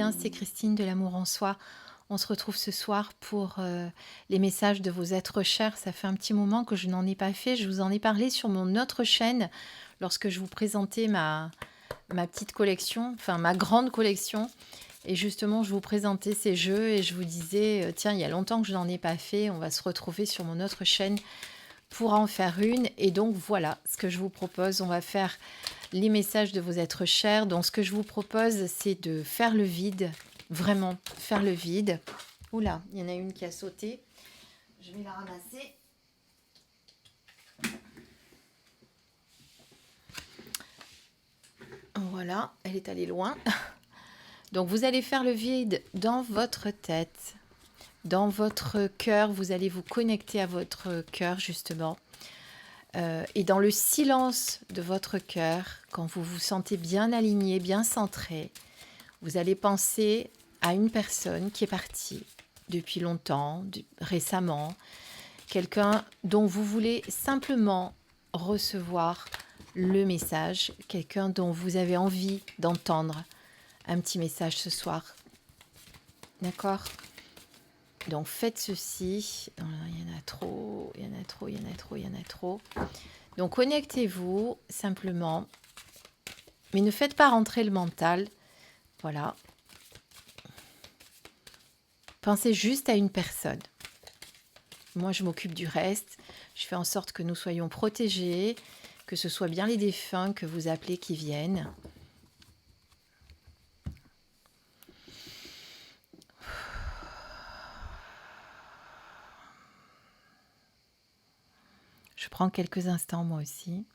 bien? C'est Christine de l'Amour en Soi. On se retrouve ce soir pour les messages de vos êtres chers. Ça fait un petit moment que je n'en ai pas fait. Je vous en ai parlé sur mon autre chaîne lorsque je vous présentais ma petite collection, enfin ma grande collection. Et justement, je vous présentais ces jeux et je vous disais, tiens, il y a longtemps que je n'en ai pas fait. On va se retrouver sur mon autre chaîne pour en faire une. Et donc voilà ce que je vous propose. On va faire les messages de vos êtres chers. Donc ce que je vous propose, c'est de faire le vide, vraiment faire le vide. Oula, il y en a une qui a sauté. Je vais la ramasser. Voilà, elle est allée loin. Donc vous allez faire le vide dans votre tête, dans votre cœur. Vous allez vous connecter à votre cœur justement. Et dans le silence de votre cœur, quand vous vous sentez bien aligné, bien centré, vous allez penser à une personne qui est partie depuis longtemps, récemment, quelqu'un dont vous voulez simplement recevoir le message, quelqu'un dont vous avez envie d'entendre un petit message ce soir. D'accord ? Donc faites ceci. Oh là, il y en a trop, il y en a trop, il y en a trop, il y en a trop. Donc connectez-vous simplement, mais ne faites pas rentrer le mental. Voilà. Pensez juste à une personne. Moi, je m'occupe du reste. Je fais en sorte que nous soyons protégés, que ce soit bien les défunts que vous appelez qui viennent. Je prends quelques instants moi aussi.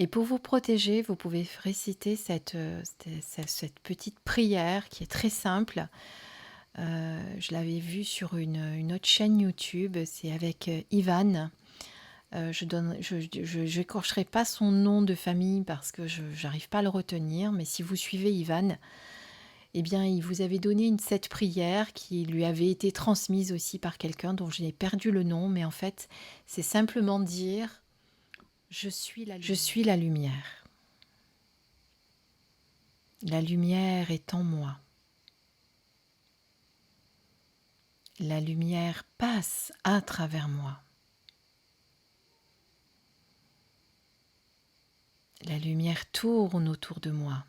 Et pour vous protéger, vous pouvez réciter cette petite prière qui est très simple. Je l'avais vue sur une autre chaîne YouTube, c'est avec Ivan. Je n'écorcherai pas son nom de famille parce que je n'arrive pas à le retenir, mais si vous suivez Ivan, eh bien, il vous avait donné cette prière qui lui avait été transmise aussi par quelqu'un dont j'ai perdu le nom, mais en fait, c'est simplement dire « Je suis la lumière. La lumière est en moi. La lumière passe à travers moi. La lumière tourne autour de moi.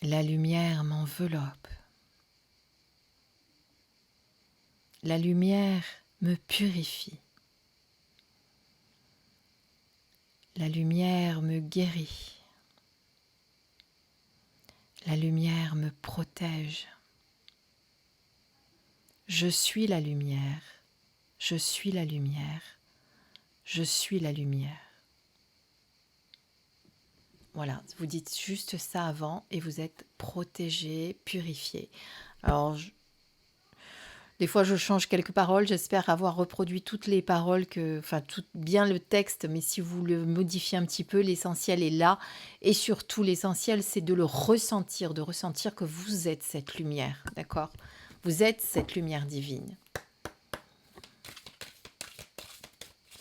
La lumière m'enveloppe. La lumière me purifie. La lumière me guérit. La lumière me protège. Je suis la lumière. Je suis la lumière. Je suis la lumière. » Voilà, vous dites juste ça avant et vous êtes protégé, purifié. Alors, des fois, je change quelques paroles. J'espère avoir reproduit toutes les paroles, tout bien le texte, mais si vous le modifiez un petit peu, l'essentiel est là. Et surtout, l'essentiel, c'est de le ressentir, de ressentir que vous êtes cette lumière, d'accord ? Vous êtes cette lumière divine.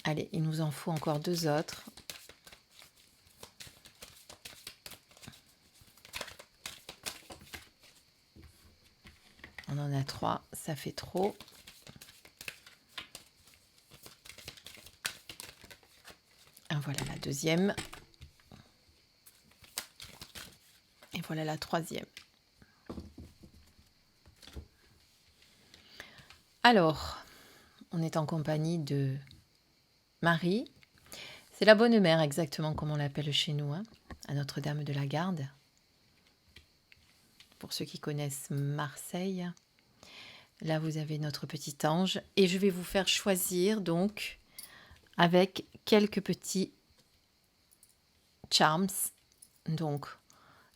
Allez, il nous en faut encore 2 autres. On en a 3, ça fait trop. Et voilà la deuxième. Et voilà la troisième. Alors, on est en compagnie de Marie. C'est la bonne mère, exactement comme on l'appelle chez nous, hein, à Notre-Dame de la Garde. Pour ceux qui connaissent Marseille, là vous avez notre petit ange. Et je vais vous faire choisir donc avec quelques petits charms. Donc,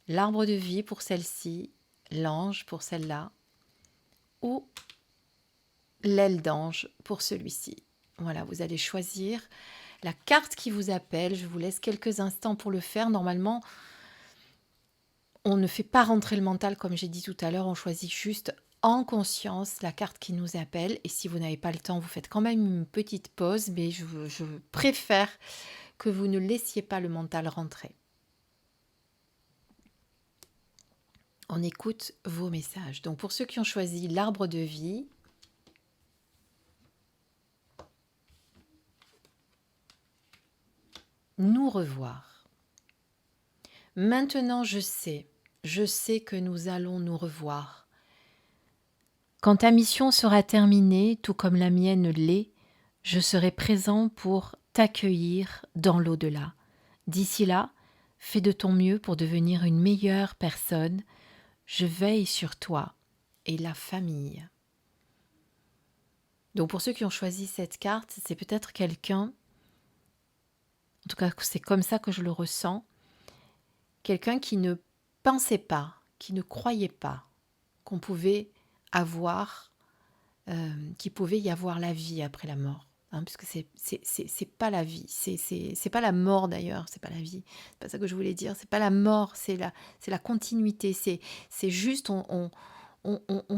l'arbre de vie pour celle-ci, l'ange pour celle-là, ou l'aile d'ange pour celui-ci. Voilà, vous allez choisir la carte qui vous appelle. Je vous laisse quelques instants pour le faire. Normalement, on ne fait pas rentrer le mental, comme j'ai dit tout à l'heure. On choisit juste en conscience la carte qui nous appelle. Et si vous n'avez pas le temps, vous faites quand même une petite pause, mais je préfère que vous ne laissiez pas le mental rentrer. On écoute vos messages. Donc pour ceux qui ont choisi l'arbre de vie, nous revoir. Maintenant je sais que nous allons nous revoir. Quand ta mission sera terminée, tout comme la mienne l'est, je serai présent pour t'accueillir dans l'au-delà. D'ici là, fais de ton mieux pour devenir une meilleure personne. Je veille sur toi et la famille. Donc pour ceux qui ont choisi cette carte, c'est peut-être quelqu'un, en tout cas c'est comme ça que je le ressens, quelqu'un qui ne pensait pas, qui ne croyait pas qu'on pouvait avoir, qu'il pouvait y avoir la vie après la mort. Puisque c'est pas la vie, c'est pas la mort d'ailleurs, c'est pas la vie, c'est pas ça que je voulais dire, c'est pas la mort, c'est la continuité, c'est juste on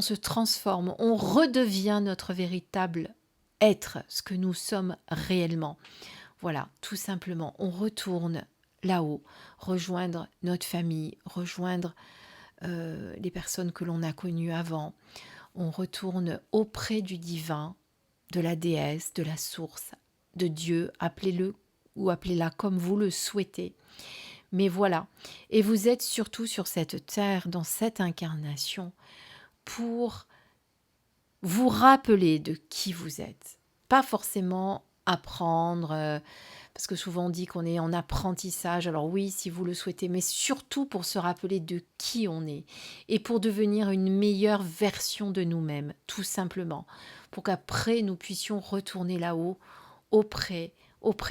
se transforme, on redevient notre véritable être, ce que nous sommes réellement. Voilà, tout simplement, on retourne là-haut, rejoindre notre famille, rejoindre les personnes que l'on a connues avant. On retourne auprès du divin, de la déesse, de la source, de Dieu, appelez-le ou appelez-la comme vous le souhaitez. Mais voilà, et vous êtes surtout sur cette terre, dans cette incarnation, pour vous rappeler de qui vous êtes. Pas forcément apprendre, parce que souvent on dit qu'on est en apprentissage, alors oui, si vous le souhaitez, mais surtout pour se rappeler de qui on est et pour devenir une meilleure version de nous-mêmes, tout simplement, pour qu'après nous puissions retourner là-haut, auprès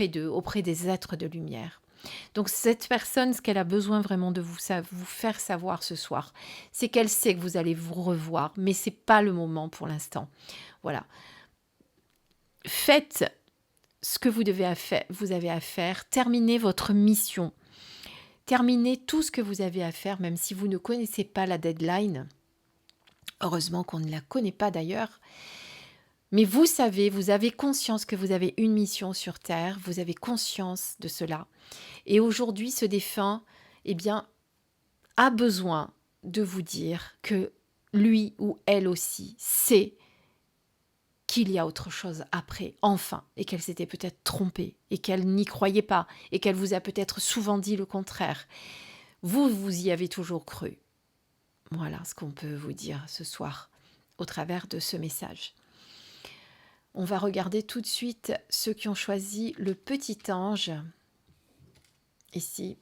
d'eux, auprès des êtres de lumière. Donc cette personne, ce qu'elle a besoin vraiment de vous faire savoir ce soir, c'est qu'elle sait que vous allez vous revoir, mais ce n'est pas le moment pour l'instant. Voilà. Faites ce que vous avez à faire, terminez votre mission, terminez tout ce que vous avez à faire, même si vous ne connaissez pas la deadline. Heureusement qu'on ne la connaît pas d'ailleurs. Mais vous savez, vous avez conscience que vous avez une mission sur Terre, vous avez conscience de cela. Et aujourd'hui, ce défunt, a besoin de vous dire que lui ou elle aussi sait qu'il y a autre chose après, enfin, et qu'elle s'était peut-être trompée, et qu'elle n'y croyait pas, et qu'elle vous a peut-être souvent dit le contraire. Vous y avez toujours cru. Voilà ce qu'on peut vous dire ce soir, au travers de ce message. On va regarder tout de suite ceux qui ont choisi le petit ange. Ici.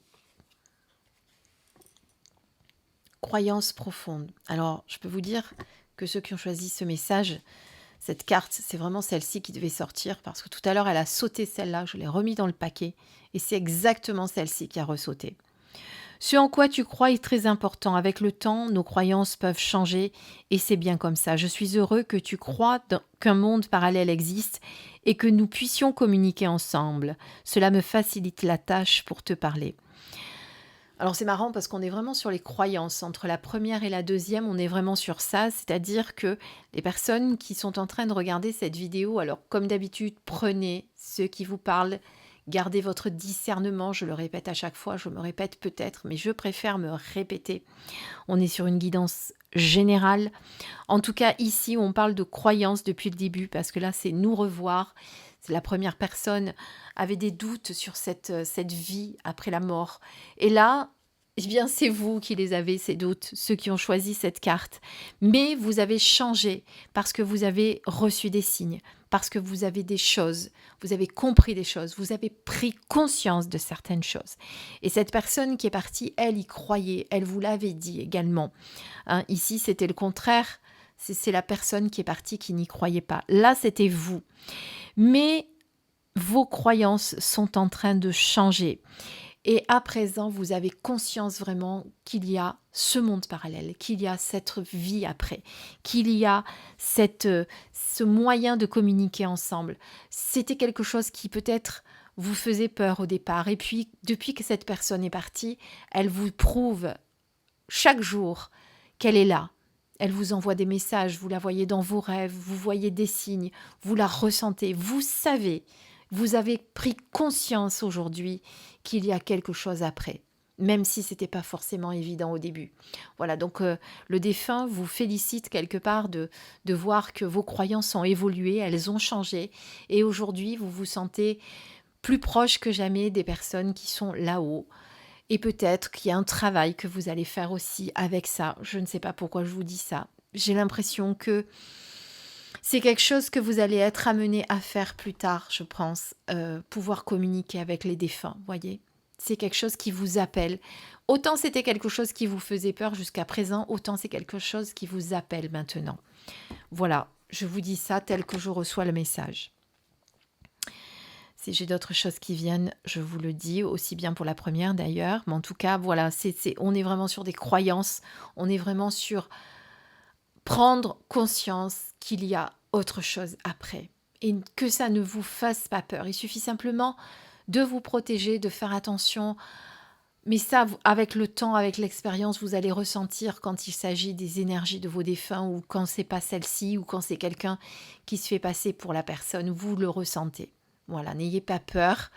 Croyance profonde. Alors, je peux vous dire que ceux qui ont choisi ce message, cette carte, c'est vraiment celle-ci qui devait sortir parce que tout à l'heure, elle a sauté celle-là, je l'ai remis dans le paquet et c'est exactement celle-ci qui a ressauté. Ce en quoi tu crois est très important. Avec le temps, nos croyances peuvent changer et c'est bien comme ça. Je suis heureux que tu crois qu'un monde parallèle existe et que nous puissions communiquer ensemble. Cela me facilite la tâche pour te parler. Alors c'est marrant parce qu'on est vraiment sur les croyances. Entre la première et la deuxième, on est vraiment sur ça. C'est-à-dire que les personnes qui sont en train de regarder cette vidéo, alors comme d'habitude, prenez ceux qui vous parlent, gardez votre discernement. Je le répète à chaque fois, je me répète peut-être, mais je préfère me répéter. On est sur une guidance générale. En tout cas, ici, on parle de croyances depuis le début parce que là, c'est nous revoir. La première personne avait des doutes sur cette vie après la mort. Et là, eh bien, c'est vous qui les avez, ces doutes, ceux qui ont choisi cette carte. Mais vous avez changé parce que vous avez reçu des signes, parce que vous avez des choses, vous avez compris des choses, vous avez pris conscience de certaines choses. Et cette personne qui est partie, elle y croyait, elle vous l'avait dit également. Ici, c'était le contraire. C'est la personne qui est partie qui n'y croyait pas. Là, c'était vous. Mais vos croyances sont en train de changer. Et à présent, vous avez conscience vraiment qu'il y a ce monde parallèle, qu'il y a cette vie après, qu'il y a ce moyen de communiquer ensemble. C'était quelque chose qui peut-être vous faisait peur au départ. Et puis, depuis que cette personne est partie, elle vous prouve chaque jour qu'elle est là. elle vous envoie des messages, vous la voyez dans vos rêves, vous voyez des signes, vous la ressentez, vous savez, vous avez pris conscience aujourd'hui qu'il y a quelque chose après, même si ce n'était pas forcément évident au début. Voilà, donc le défunt vous félicite quelque part de voir que vos croyances ont évolué, elles ont changé, et aujourd'hui vous vous sentez plus proche que jamais des personnes qui sont là-haut. Et peut-être qu'il y a un travail que vous allez faire aussi avec ça. Je ne sais pas pourquoi je vous dis ça. J'ai l'impression que c'est quelque chose que vous allez être amené à faire plus tard, je pense. Pouvoir communiquer avec les défunts, voyez. C'est quelque chose qui vous appelle. Autant c'était quelque chose qui vous faisait peur jusqu'à présent, autant c'est quelque chose qui vous appelle maintenant. Voilà, je vous dis ça tel que je reçois le message. Si j'ai d'autres choses qui viennent, je vous le dis, aussi bien pour la première d'ailleurs. Mais en tout cas, voilà, on est vraiment sur des croyances. On est vraiment sur prendre conscience qu'il y a autre chose après. Et que ça ne vous fasse pas peur. Il suffit simplement de vous protéger, de faire attention. Mais ça, avec le temps, avec l'expérience, vous allez ressentir quand il s'agit des énergies de vos défunts ou quand c'est pas celle-ci ou quand c'est quelqu'un qui se fait passer pour la personne. Vous le ressentez. Voilà, n'ayez pas peur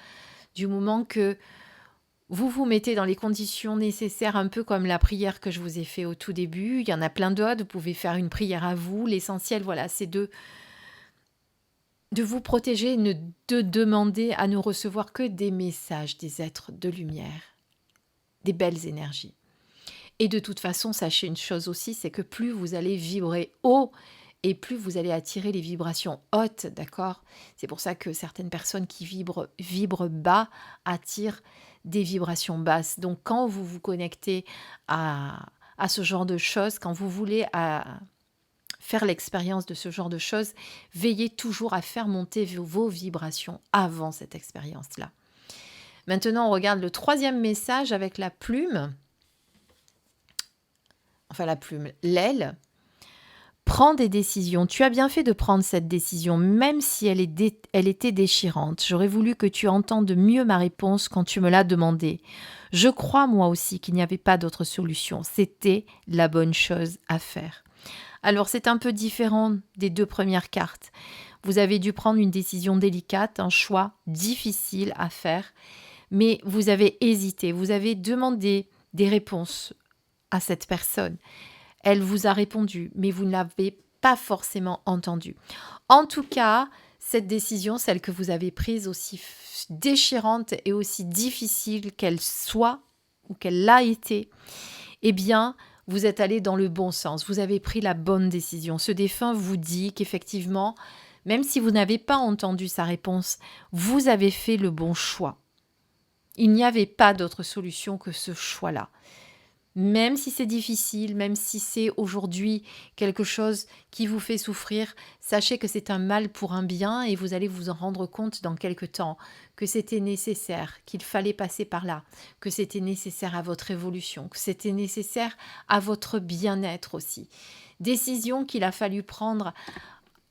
du moment que vous vous mettez dans les conditions nécessaires, un peu comme la prière que je vous ai fait au tout début. Il y en a plein d'autres, vous pouvez faire une prière à vous. L'essentiel, voilà, c'est de vous protéger, de demander à ne recevoir que des messages des êtres de lumière, des belles énergies. Et de toute façon, sachez une chose aussi, c'est que plus vous allez vibrer haut, et plus vous allez attirer les vibrations hautes, d'accord? C'est pour ça que certaines personnes qui vibrent bas attirent des vibrations basses. Donc quand vous vous connectez à ce genre de choses, quand vous voulez faire l'expérience de ce genre de choses, veillez toujours à faire monter vos vibrations avant cette expérience-là. Maintenant, on regarde le troisième message avec la plume. Enfin la plume, l'aile. Prends des décisions. Tu as bien fait de prendre cette décision, même si elle était déchirante. J'aurais voulu que tu entendes mieux ma réponse quand tu me l'as demandé. Je crois moi aussi qu'il n'y avait pas d'autre solution. C'était la bonne chose à faire. Alors c'est un peu différent des deux premières cartes. Vous avez dû prendre une décision délicate, un choix difficile à faire, mais vous avez hésité, vous avez demandé des réponses à cette personne. Elle vous a répondu, mais vous ne l'avez pas forcément entendu. En tout cas, cette décision, celle que vous avez prise, aussi déchirante et aussi difficile qu'elle soit ou qu'elle l'a été, eh bien, vous êtes allé dans le bon sens. Vous avez pris la bonne décision. Ce défunt vous dit qu'effectivement, même si vous n'avez pas entendu sa réponse, vous avez fait le bon choix. Il n'y avait pas d'autre solution que ce choix-là. Même si c'est difficile, même si c'est aujourd'hui quelque chose qui vous fait souffrir, sachez que c'est un mal pour un bien et vous allez vous en rendre compte dans quelque temps, que c'était nécessaire, qu'il fallait passer par là, que c'était nécessaire à votre évolution, que c'était nécessaire à votre bien-être aussi. Décision qu'il a fallu prendre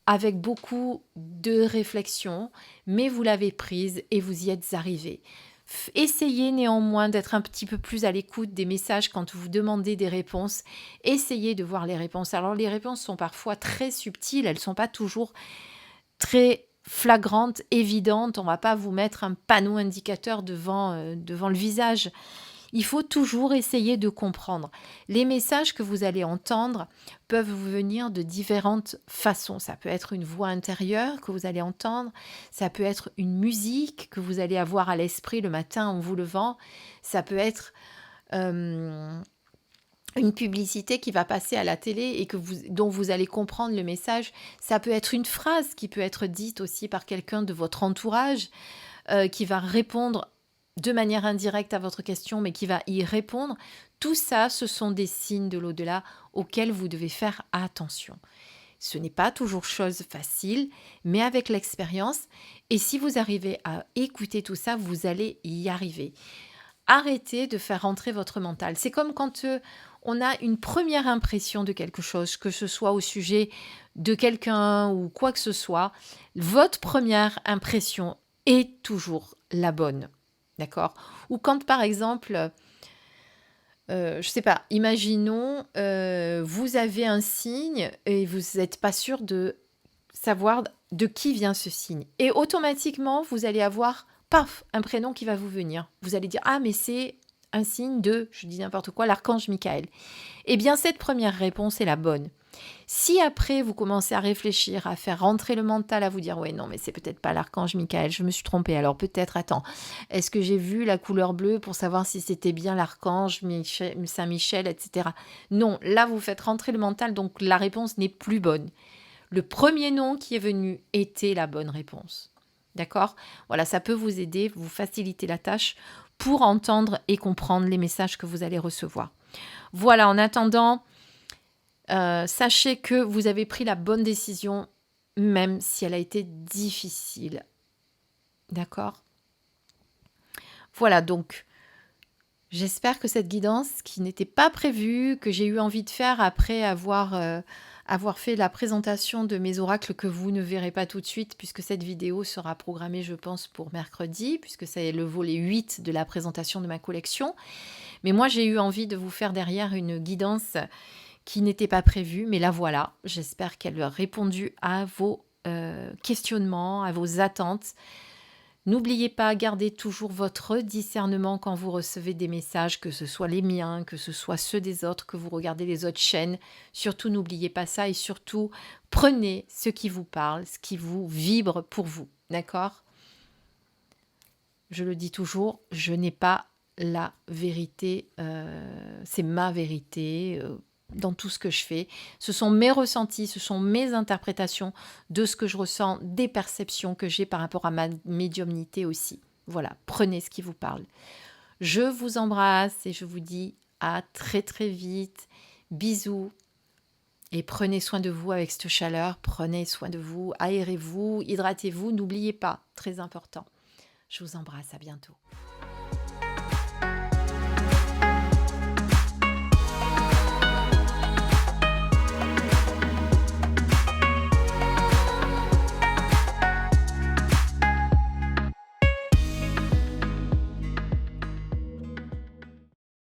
avec beaucoup de réflexion, mais vous l'avez prise et vous y êtes arrivé. Essayez néanmoins d'être un petit peu plus à l'écoute des messages quand vous demandez des réponses. Essayez de voir les réponses. Alors les réponses sont parfois très subtiles, elles ne sont pas toujours très flagrantes, évidentes. On ne va pas vous mettre un panneau indicateur devant le visage. Il faut toujours essayer de comprendre. Les messages que vous allez entendre peuvent vous venir de différentes façons. Ça peut être une voix intérieure que vous allez entendre, ça peut être une musique que vous allez avoir à l'esprit le matin en vous levant, ça peut être une publicité qui va passer à la télé et dont vous allez comprendre le message. Ça peut être une phrase qui peut être dite aussi par quelqu'un de votre entourage qui va répondre de manière indirecte à votre question, mais qui va y répondre. Tout ça, ce sont des signes de l'au-delà auxquels vous devez faire attention. Ce n'est pas toujours chose facile, mais avec l'expérience, et si vous arrivez à écouter tout ça, vous allez y arriver. Arrêtez de faire rentrer votre mental. C'est comme quand on a une première impression de quelque chose, que ce soit au sujet de quelqu'un ou quoi que ce soit. Votre première impression est toujours la bonne. D'accord? Ou quand, par exemple, je sais pas, imaginons, vous avez un signe et vous n'êtes pas sûr de savoir de qui vient ce signe. Et automatiquement, vous allez avoir, paf, un prénom qui va vous venir. Vous allez dire, ah, mais c'est un signe de, je dis n'importe quoi, l'archange Michael. Eh bien, cette première réponse est la bonne. Si après, vous commencez à réfléchir, à faire rentrer le mental, à vous dire, ouais, non, mais c'est peut-être pas l'archange Michael, je me suis trompée. Alors peut-être, attends, est-ce que j'ai vu la couleur bleue pour savoir si c'était bien l'archange Saint-Michel, etc. Non, là, vous faites rentrer le mental, donc la réponse n'est plus bonne. Le premier nom qui est venu était la bonne réponse. D'accord? Voilà, ça peut vous aider, vous faciliter la tâche pour entendre et comprendre les messages que vous allez recevoir. Voilà, en attendant, sachez que vous avez pris la bonne décision, même si elle a été difficile. D'accord? Voilà, donc j'espère que cette guidance, qui n'était pas prévue, que j'ai eu envie de faire après avoir fait la présentation de mes oracles que vous ne verrez pas tout de suite, puisque cette vidéo sera programmée, je pense, pour mercredi, puisque c'est le volet 8 de la présentation de ma collection. Mais moi, j'ai eu envie de vous faire derrière une guidance qui n'était pas prévue, mais la voilà. J'espère qu'elle a répondu à vos questionnements, à vos attentes. N'oubliez pas, gardez toujours votre discernement quand vous recevez des messages, que ce soit les miens, que ce soit ceux des autres, que vous regardez les autres chaînes. Surtout, n'oubliez pas ça et surtout, prenez ce qui vous parle, ce qui vous vibre pour vous. D'accord? Je le dis toujours, je n'ai pas la vérité, c'est ma vérité dans tout ce que je fais. Ce sont mes ressentis, ce sont mes interprétations de ce que je ressens, des perceptions que j'ai par rapport à ma médiumnité aussi. Voilà, prenez ce qui vous parle. Je vous embrasse et je vous dis à très très vite. Bisous et prenez soin de vous avec cette chaleur. Prenez soin de vous, aérez-vous, hydratez-vous. N'oubliez pas, très important. Je vous embrasse, à bientôt.